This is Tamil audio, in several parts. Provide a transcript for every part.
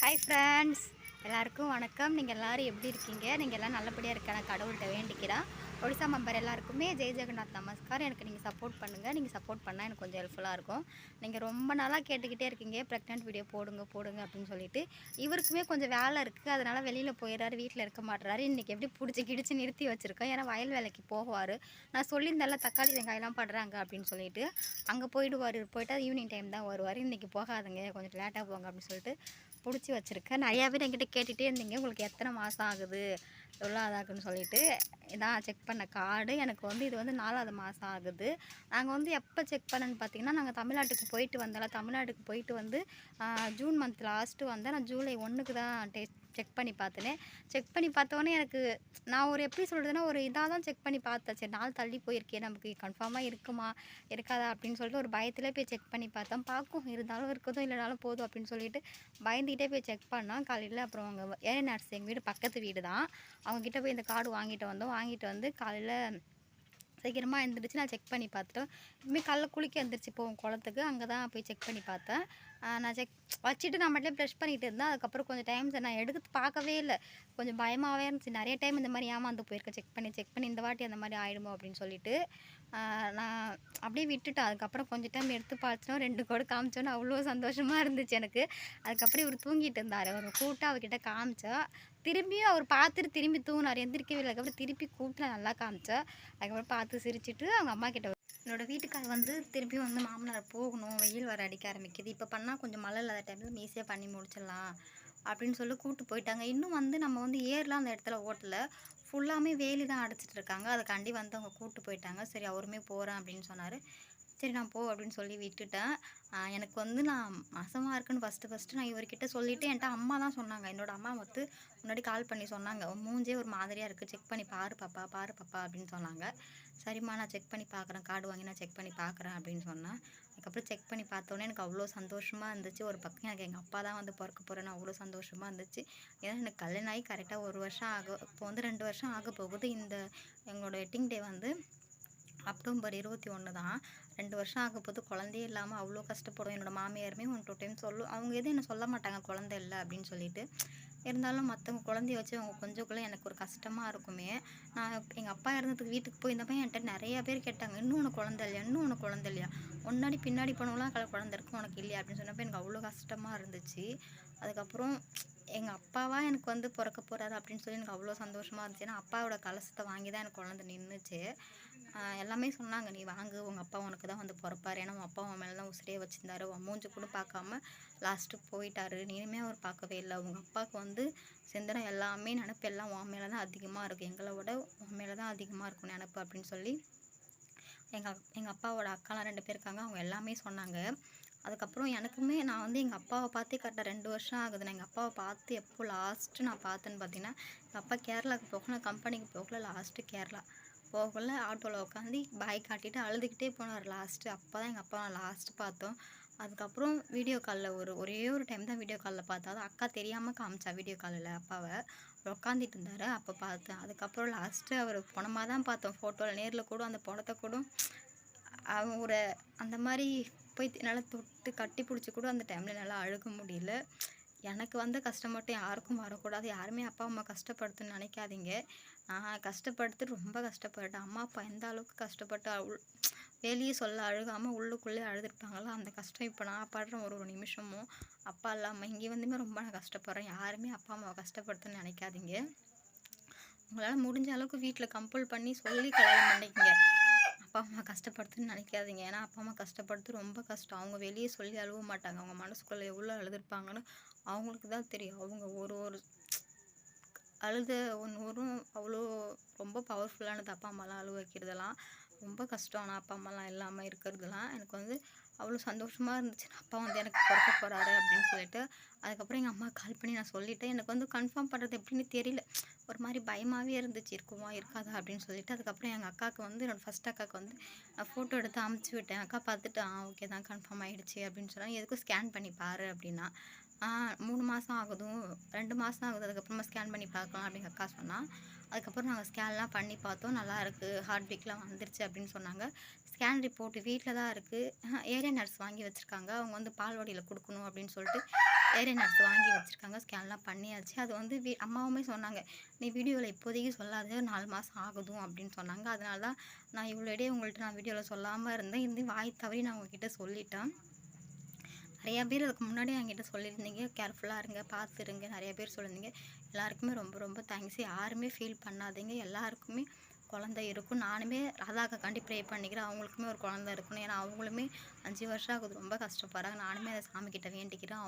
ஹாய் ஃப்ரெண்ட்ஸ், எல்லாருக்கும் வணக்கம். நீங்கள் எல்லோரும் எப்படி இருக்கீங்க? நீங்கள் எல்லாம் நல்லபடியாக இருக்க நான் கடவுள்கிட்ட வேண்டிக்கிறேன். ஒடிசா மெம்பர் எல்லாருக்குமே ஜெய் ஜெகநாத் நமஸ்கார். எனக்கு நீங்கள் சப்போர்ட் பண்ணுங்கள். நீங்கள் சப்போர்ட் பண்ணால் எனக்கு கொஞ்சம் ஹெல்ப்ஃபுல்லாக இருக்கும். நீங்கள் ரொம்ப நாளாக கேட்டுக்கிட்டே இருக்கீங்க, ப்ரெக்னென்ட் வீடியோ போடுங்க போடுங்க அப்படின்னு சொல்லிட்டு. இவருக்குமே கொஞ்சம் வேலை இருக்குது, அதனால் வெளியில் போயிடுறாரு, வீட்டில் இருக்க மாட்டுறாரு. இன்றைக்கி எப்படி பிடிச்சி கிடிச்சு நிறுத்தி வச்சுருக்கோம். ஏன்னா வயல் வேலைக்கு போவார். நான் சொல்லியிருந்தேன்ல தக்காளி வெங்காயம்லாம் படுறாங்க அப்படின்னு சொல்லிட்டு. அங்கே போயிடுவார். போயிட்டா ஈவினிங் டைம் தான் வருவார். இன்றைக்கி போகாதுங்க, கொஞ்சம் லேட்டாக போங்க அப்படின்னு சொல்லிட்டு பிடிச்சி வச்சுருக்கேன். நிறையா பேர் என்கிட்ட கேட்டுகிட்டே இருந்தீங்க, உங்களுக்கு எத்தனை மாதம் ஆகுது, எவ்வளோ அதாகுன்னு சொல்லிட்டு. இதான் செக் பண்ண கார்டு. எனக்கு வந்து இது வந்து 4வது மாதம் ஆகுது. நாங்கள் வந்து எப்போ செக் பண்ணேன்னு பார்த்தீங்கன்னா, நாங்கள் தமிழ்நாட்டுக்கு போயிட்டு வந்தோம்ல, தமிழ்நாட்டுக்கு போயிட்டு வந்து ஜூன் மந்த் லாஸ்ட்டு வந்தேன். நான் ஜூலை 1க்கு தான் செக் பண்ணி பார்த்தேனே. செக் பண்ணி பார்த்தோன்னே எனக்கு நான் ஒரு எப்படி சொல்கிறதுன்னா, ஒரு இதாக தான் செக் பண்ணி பார்த்தேன். சரி, நாள் தள்ளி போயிருக்கே, நமக்கு கன்ஃபார்மாக இருக்குமா இருக்காதா அப்படின்னு சொல்லிட்டு ஒரு பயத்திலே போய் செக் பண்ணி பார்த்தேன். பார்க்கும் இருந்தாலும் இருக்கதும் இல்லைனாலும் போதும் அப்படின்னு சொல்லிட்டு பயந்துக்கிட்டே போய் செக் பண்ணோம் காலையில். அப்புறம் அவங்க ஏஆர் நர்ஸ் எங்கள் வீடு பக்கத்து வீடு தான். அவங்ககிட்ட போய் இந்த கார்டு வாங்கிட்டு வந்தோம். வாங்கிட்டு வந்து காலையில் சீக்கிரமாக எழுந்திரிச்சு நான் செக் பண்ணி பார்த்துட்டேன். இதுமாரி காலைல குளிக்க எழுந்திரிச்சு போவோம் குளத்துக்கு, அங்கே தான் போய் செக் பண்ணி பார்த்தேன். நான் செக் வச்சுட்டு நான் மட்டும் ப்ரெஷ் பண்ணிகிட்டு இருந்தேன். அதுக்கப்புறம் கொஞ்சம் டைம் நான் எடுத்து பார்க்கவே இல்லை. கொஞ்சம் பயமாகவே இருந்துச்சு. நிறைய டைம் இந்த மாதிரி ஏமாந்து போயிருக்கேன். செக் பண்ணி இந்த வாட்டி அந்த மாதிரி ஆகிடுமோ அப்படின்னு சொல்லிட்டு நான் அப்படியே விட்டுட்டேன். அதுக்கப்புறம் கொஞ்சம் டைம் எடுத்து பார்த்தோம், 2 கோடு காமிச்சோன்னு அவ்வளோ சந்தோஷமாக இருந்துச்சு எனக்கு. அதுக்கப்புறம் இவர் தூங்கிட்டு இருந்தார். அவர் கூப்பிட்டு அவர்கிட்ட காமிச்சா, திரும்பியும் அவர் பார்த்துட்டு திரும்பி தூங்கினார். எந்திரிக்கவே இல்லை. அதுக்கப்புறம் திருப்பி கூப்பிட்டு நல்லா காமிச்சா. அதுக்கப்புறம் பார்த்து சிரிச்சுட்டு அவங்க அம்மா கிட்ட என்னோடய வீட்டுக்கார் வந்து திருப்பியும் வந்து மாமனார் போகணும், வெயில் வர அடிக்க ஆரம்பிக்குது, இப்போ பண்ணால் கொஞ்சம் மழை இல்லாத டைமில் ஈஸியாக பண்ணி முடிச்சிடலாம் அப்படின்னு சொல்லி கூப்பிட்டு போயிட்டாங்க. இன்னும் வந்து நம்ம வந்து ஏர்லாம் அந்த இடத்துல ஓட்டலை, ஃபுல்லாமே வேலி தான் அடைச்சிட்டு இருக்காங்க. அதுக்காண்டி வந்து அவங்க கூப்பிட்டு போயிட்டாங்க. சரி, அவருமே போகிறேன் அப்படின்னு சொன்னார். சரி, நான் போ அப்படின்னு சொல்லி விட்டுட்டேன். எனக்கு வந்து நான் மாசமாக இருக்குன்னு ஃபஸ்ட்டு நான் இவர்கிட்ட சொல்லிவிட்டு என்கிட்ட அம்மா தான் சொன்னாங்க. என்னோடய அம்மா வந்து முன்னாடி கால் பண்ணி சொன்னாங்க, மூஞ்சே ஒரு மாதிரியாக இருக்குது, செக் பண்ணி பாரு பாப்பா அப்படின்னு சொன்னாங்க. சரிம்மா, நான் செக் பண்ணி பார்க்குறேன், கார்டு வாங்கி நான் செக் பண்ணி பார்க்குறேன் அப்படின்னு சொன்னேன். அதுக்கப்புறம் செக் பண்ணி பார்த்தோன்னே எனக்கு அவ்வளோ சந்தோஷமாக இருந்துச்சு. ஒரு பக்கம் எனக்கு எங்கள் அப்பா தான் வந்து பிறக்க போகிறேன்னு அவ்வளோ சந்தோஷமாக இருந்துச்சு. ஏன்னா எனக்கு கல்யாணம் ஆகி கரெக்டாக 1 வருஷம் இப்போ வந்து 2 வருஷம் ஆக போகுது. இந்த எங்களோட வெட்டிங் டே வந்து அக்டோபர் 21 தான். 2 வருஷம் ஆக போது. குழந்தையே இல்லாமல் அவ்வளோ கஷ்டப்படும். என்னோடய மாமியாருமே 1, 2 டைம் அவங்க எதுவும் என்ன சொல்ல மாட்டாங்க குழந்தை இல்லை அப்படின்னு சொல்லிட்டு. இருந்தாலும் மற்றவங்க குழந்தைய வச்சு அவங்க கொஞ்சக்குள்ளே எனக்கு ஒரு கஷ்டமாக இருக்குமே. நான் எங்கள் அப்பா இறந்ததுக்கு வீட்டுக்கு போயிருந்தப்போ என்கிட்ட நிறையா பேர் கேட்டாங்க, இன்னும் உனக்கு குழந்தை இல்லையா, இன்னும் உனக்கு குழந்தை இல்லையா, முன்னாடி பின்னாடி போனவங்களாம் குழந்தை இருக்கும், உனக்கு இல்லையா அப்படின்னு சொன்னப்போ எனக்கு அவ்வளோ கஷ்டமாக இருந்துச்சு. அதுக்கப்புறம் எங்கள் அப்பாவா எனக்கு வந்து பிறக்க போகிறாரு அப்படின்னு சொல்லி எனக்கு அவ்வளோ சந்தோஷமாக இருந்துச்சு. ஏன்னா அப்பாவோட கலசத்தை வாங்கி தான் எனக்கு குழந்தை நின்றுச்சு. எல்லாமே சொன்னாங்க, நீ வாங்கு, உங்கள் அப்பா உனக்கு தான் வந்து பிறப்பார். ஏன்னா உன் அப்பா உன் மேலே தான் உசிரியே வச்சுருந்தாரு, உன் மூஞ்சி கூட பார்க்காம லாஸ்ட்டு போயிட்டாரு, நீனுமே அவர் பார்க்கவே இல்லை. உங்கள் அப்பாவுக்கு வந்து சிந்தனை எல்லாமே நினப்பு எல்லாம் உன் மேலே தான் அதிகமாக இருக்கும், எங்களை விட உன் மேலே தான் அதிகமாக இருக்கும் நினப்பு அப்படின்னு சொல்லி எங்கள் அப்பாவோட அக்காலாம் 2 பேர் இருக்காங்க, அவங்க எல்லாமே சொன்னாங்க. அதுக்கப்புறம் எனக்குமே நான் வந்து எங்கள் அப்பாவை பார்த்தே கரெக்டாக 2 வருஷம் ஆகுது. நான் எங்கள் அப்பாவை பார்த்து எப்போ லாஸ்ட்டு நான் பார்த்தேன்னு பார்த்தீங்கன்னா, எங்கள் அப்பா கேரளாவுக்கு போகல, கம்பெனிக்கு போகல, லாஸ்ட்டு கேரளா போகல, ஆட்டோவில் உட்காந்து பாய் காட்டிட்டு அழுதுகிட்டே போனார் லாஸ்ட்டு. அப்போ தான் எங்கள் அப்பா நான் லாஸ்ட்டு பார்த்தோம். அதுக்கப்புறம் வீடியோ காலில் ஒரே ஒரு டைம் தான் வீடியோ காலில் பார்த்தா, அது அக்கா தெரியாமல் காமிச்சா வீடியோ காலில் அப்பாவை. அவர் உட்காந்துட்டு இருந்தார், அப்போ பார்த்தேன். அதுக்கப்புறம் லாஸ்ட்டு அவர் பணமாக தான் பார்த்தோம் ஃபோட்டோவில். நேரில் கூட அந்த படத்தை கூட அவங்களோட அந்த மாதிரி போய் என்னால் தொட்டு கட்டி பிடிச்சி கூட அந்த டைமில் என்னால் அழுக முடியல. எனக்கு வந்த கஷ்டம் மட்டும் யாருக்கும் வரக்கூடாது. யாருமே அப்பா அம்மா கஷ்டப்படுத்துன்னு நினைக்காதீங்க. நான் கஷ்டப்படுத்து ரொம்ப கஷ்டப்பட்டேன். அம்மா அப்பா எந்த அளவுக்கு கஷ்டப்பட்டு வெளியே சொல்ல அழுகாமல் உள்ளுக்குள்ளே அழுதுருப்பாங்களோ, அந்த கஷ்டம் இப்போ நான் படுற ஒரு ஒரு நிமிஷமும் அப்பா இல்லாமல் இங்கே வந்துமே ரொம்ப நான் கஷ்டப்படுறேன். யாருமே அப்பா அம்மாவை கஷ்டப்படுத்துன்னு நினைக்காதீங்க. உங்களால் முடிஞ்ச அளவுக்கு வீட்டில் கம்பல் பண்ணி சொல்லி கல்யாணம் பண்ணிக்கங்க. அப்பா அம்மா கஷ்டப்படுத்துன்னு நினைக்காதீங்க. ஏன்னா அப்பா அம்மா கஷ்டப்படுத்து ரொம்ப கஷ்டம். அவங்க வெளியே சொல்லி அழுவ மாட்டாங்க. அவங்க மனசுக்குள்ளே எவ்வளோ அழுதுருப்பாங்கன்னு அவங்களுக்கு தான் தெரியும். அவங்க ஒரு ஒரு அழுத ஒன்றும் அவ்வளோ ரொம்ப பவர்ஃபுல்லானது. அப்பா அம்மாலாம் அழுவ வைக்கிறதெல்லாம் ரொம்ப கஷ்டம். ஆனால் அப்பா அம்மாலாம் இல்லாமல் இருக்கிறதுலாம் எனக்கு வந்து அவ்வளோ சந்தோஷமாக இருந்துச்சு. அப்பா வந்து எனக்கு பிறக்க போகிறாரு அப்படின்னு சொல்லிட்டு. அதுக்கப்புறம் எங்கள் அம்மா கால் பண்ணி நான் சொல்லிவிட்டேன். எனக்கு வந்து கன்ஃபார்ம் பண்ணுறது எப்படின்னு தெரியல. ஒரு மாதிரி பயமாகவே இருந்துச்சு, இருக்குமா இருக்காதா அப்படின்னு சொல்லிட்டு. அதுக்கப்புறம் எங்கள் அக்காவுக்கு வந்து என்னோடய ஃபஸ்ட் அக்காவுக்கு வந்து நான் ஃபோட்டோ எடுத்து அமுச்சு விட்டேன். அக்கா பார்த்துட்டு ஓகே தான், கன்ஃபார்ம் ஆகிடுச்சு அப்படின்னு சொன்னால், எதுக்கும் ஸ்கேன் பண்ணி பாரு அப்படின்னா. 3 மாதம் ஆகுதும், 2 மாதம் ஆகுது. அதுக்கப்புறமா ஸ்கேன் பண்ணி பார்க்கலாம் அப்படின்னு அக்கா சொன்னா. அதுக்கப்புறம் நாங்கள் ஸ்கேன்லாம் பண்ணி பார்த்தோம். நல்லாயிருக்கு. ஹார்ட் பீட்லாம் வந்துருச்சு அப்படின்னு சொன்னாங்க. ஸ்கேன் ரிப்போர்ட் வீட்ல தான் இருக்குது. ஏரியா நர்ஸ் வாங்கி வச்சுருக்காங்க. அவங்க வந்து பால்வாடியில குடுக்கணும் அப்படின்னு சொல்லிட்டு ஏரியா நர்ஸ் வாங்கி வச்சுருக்காங்க. ஸ்கேன்லாம் பண்ணியாச்சு. அது வந்து அம்மாவுமே சொன்னாங்க, "நீ வீடியோவில் இப்போதைக்கு சொல்லாத, 4 மாதம் ஆகுதும்" அப்படின்னு சொன்னாங்க. அதனால தான் நான் இவ்வளோ இடையே உங்கள்கிட்ட நான் வீடியோவில் சொல்லாமல் இருந்தேன். இந்த வாய் தவறி நான் உங்ககிட்ட சொல்லிட்டேன். நிறையா பேர் அதுக்கு முன்னாடியே என்கிட்ட சொல்லியிருந்தீங்க, கேர்ஃபுல்லாக இருங்க, பார்த்து இருங்க, நிறைய பேர் சொல்லியிருந்தீங்க. எல்லாருக்குமே ரொம்ப ரொம்ப தேங்க்ஸ். யாருமே ஃபீல் பண்ணாதீங்க. எல்லாருக்குமே குழந்தை இருக்கும். நானுமே ராதாக்காண்டி ப்ரே பண்ணிக்கிறேன். அவங்களுக்குமே ஒரு குழந்தை இருக்கணும். ஏன்னா அவங்களுமே 5 வருஷம் ஆகுது, ரொம்ப கஷ்டப்படுறாங்க. நானுமே அதை சாமிக்கிட்ட வேண்டிக்கிறேன்.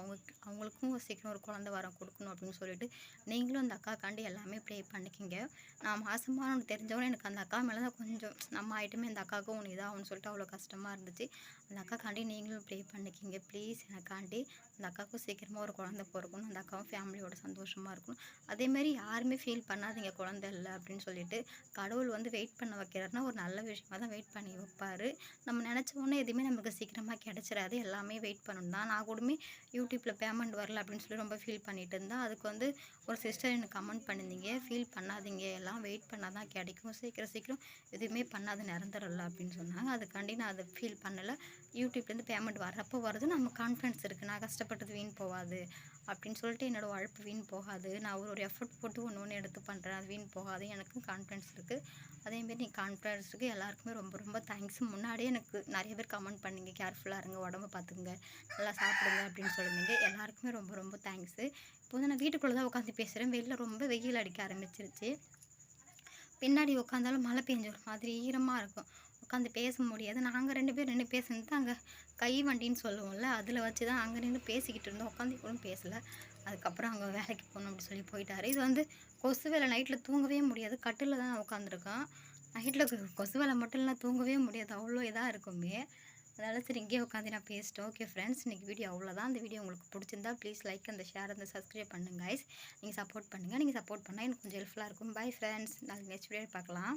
அவங்களுக்கும் சீக்கிரம் ஒரு குழந்தை வரம் கொடுக்கணும் அப்படின்னு சொல்லிட்டு, நீங்களும் அந்த அக்காக்காண்டி எல்லாமே ப்ரே பண்ணிக்கிங்க. நான் மாசமானு தெரிஞ்சவொடனே எனக்கு அந்த அக்கா மேலே தான் கொஞ்சம் நம்ம ஆயிட்டுமே இந்த அக்காவுக்கும் ஒன்று இதாகும்னு சொல்லிட்டு அவ்வளோ கஷ்டமாக இருந்துச்சு. அந்த அக்காக்காண்டி நீங்களும் ப்ரே பண்ணிக்கிங்க ப்ளீஸ். எனக்காண்டி அந்த அக்காவுக்கும் சீக்கிரமாக ஒரு குழந்தை பிறக்கணும். அந்த அக்காவும் ஃபேமிலியோட சந்தோஷமாக இருக்கணும். அதேமாரி யாருமே ஃபீல் பண்ணாதீங்க குழந்தை இல்லை அப்படின்னு சொல்லிட்டு. கடவுள் வந்து வெயிட் பண்ண வைக்கிறாருன்னா ஒரு நல்ல விஷயமா தான் வெயிட் பண்ணி வைப்பார். நம்ம நினச்ச உடனே எதுவுமே நமக்கு சீக்கிரமாக கிடச்சிடாது. எல்லாமே வெயிட் பண்ணணும் தான். நான் கூடமே யூடியூப்பில் பேமெண்ட் வரல அப்படின்னு சொல்லி ரொம்ப ஃபீல் பண்ணிட்டு இருந்தேன். அதுக்கு வந்து ஒரு சிஸ்டர் எனக்கு கமெண்ட் பண்ணியிருந்தீங்க, "ஃபீல் பண்ணாதீங்க, எல்லாம் வெயிட் பண்ணால் தான் கிடைக்கும். சீக்கிரம் சீக்கிரம் எதுவுமே பண்ணாது நிரந்தரம் இல்லை" அப்படின்னு சொன்னாங்க. அதுக்காண்டி நான் அதை ஃபீல் பண்ணலை. யூடியூப்லேருந்து பேமெண்ட் வர்றப்போ வருது, நம்ம கான்ஃபிடன்ஸ் இருக்குது, நான் கஷ்டப்பட்டது வீண் போகாது அப்படின்னு சொல்லிட்டு, என்னோடய உழைப்பு வீண் போகாது, நான் ஒரு எஃபர்ட் போட்டு ஒன்று ஒன்று எடுத்து பண்ணுறேன், அது வீண் போகாது, எனக்கும் கான்ஃபிடன்ஸ் இருக்குது. அதேமாரி நீ கான்ஃபிடன்ஸ் இருக்குது. எல்லாருக்குமே ரொம்ப ரொம்ப தேங்க்ஸ். முன்னாடியே எனக்கு நிறைய பேர் கமெண்ட் பண்ணிங்க, கேர்ஃபுல்லாக இருங்க, உடம்ப பார்த்துக்குங்க, நல்லா சாப்பிடுங்க அப்படின்னு சொல்லியிருந்தீங்க. எல்லாருக்குமே ரொம்ப ரொம்ப தேங்க்ஸு. இப்போ வந்து நான் வீட்டுக்குள்ளே தான் உட்காந்து பேசுகிறேன். வெளில ரொம்ப வெயில் அடிக்க ஆரம்பிச்சிருச்சு. பின்னாடி உட்காந்தாலும் மழை பெஞ்ச ஒரு மாதிரி ஈரமாக இருக்கும். உட்காந்து பேச முடியாது. நாங்கள் 2 பேர் நின்று பேசுனது அங்கே கை வண்டின்னு சொல்லுவோம்ல, அதில் வச்சு தான் அங்கே நின்று பேசிக்கிட்டு இருந்தோம். உட்காந்து கூட பேசலை. அதுக்கப்புறம் அங்கே வேலைக்கு போகணும் அப்படி சொல்லி போயிட்டாரு. இது வந்து கொசு வேலை, நைட்டில் தூங்கவே முடியாது. கட்டிலில் தான் நான் உட்காந்துருக்கேன். நைட்டில் கொசு வேலை மட்டும் இல்லைனா தூங்கவே முடியாது. அவ்வளோ இதாக இருக்குமே. அதனால் சரி இங்கேயே உட்காந்து நான் பேசிட்டேன். ஓகே ஃப்ரெண்ட்ஸ், இன்றைக்கி வீடியோ அவ்வளோதான். இந்த வீடியோ உங்களுக்கு பிடிச்சிருந்தா ப்ளீஸ் லைக் அந்த ஷேர் அந்த சப்ஸ்கிரைப் பண்ணுங்க கைஸ். நீங்கள் சப்போர்ட் பண்ணுங்கள். நீங்கள் சப்போர்ட் பண்ணால் எனக்கு கொஞ்சம் ஹெல்ப்ஃபுல்லாக இருக்கும். பை ஃப்ரெண்ட்ஸ், நாளைக்கு நெக்ஸ்ட் வீடியோ பார்க்கலாம்.